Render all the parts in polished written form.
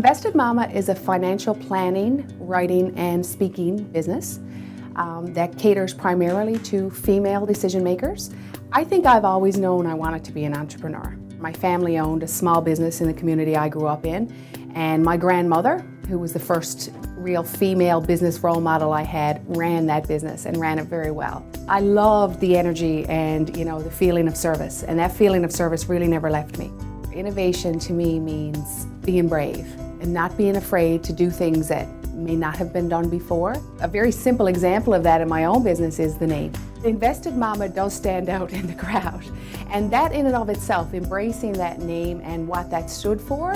Invested Mama is a financial planning, writing, and speaking business that caters primarily to female decision makers. I think I've always known I wanted to be an entrepreneur. My family owned a small business in the community I grew up in, and my grandmother, who was the first real female business role model I had, ran that business and ran it very well. I loved the energy and the feeling of service, and that feeling of service really never left me. Innovation to me means being brave and not being afraid to do things that may not have been done before. A very simple example of that in my own business is the name. Invested Mama does stand out in the crowd, and that in and of itself, embracing that name and what that stood for,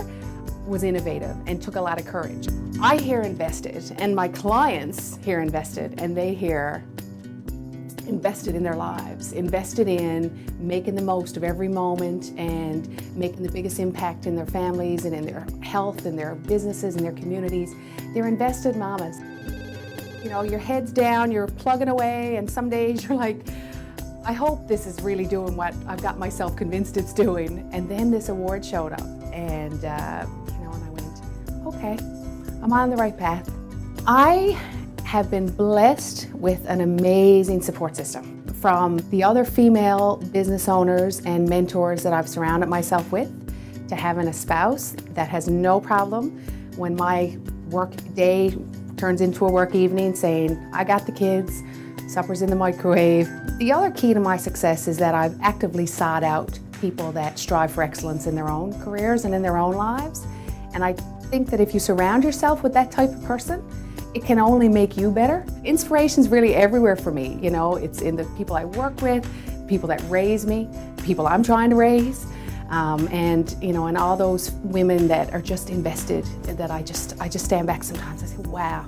was innovative and took a lot of courage. I hear invested, and my clients hear invested, and they hear invested in their lives, invested in making the most of every moment and making the biggest impact in their families and in their health and their businesses and their communities. They're invested mamas. Your head's down, you're plugging away, and some days you're like, I hope this is really doing what I've got myself convinced it's doing. And then this award showed up, and and I went, okay, I'm on the right path. I have been blessed with an amazing support system from the other female business owners and mentors that I've surrounded myself with, to having a spouse that has no problem when my work day turns into a work evening saying, I got the kids, supper's in the microwave. The other key to my success is that I've actively sought out people that strive for excellence in their own careers and in their own lives. And I think that if you surround yourself with that type of person, it can only make you better. Inspiration's really everywhere for me. It's in the people I work with, people that raise me, people I'm trying to raise, and all those women that are just invested, that I just stand back sometimes. I say, wow,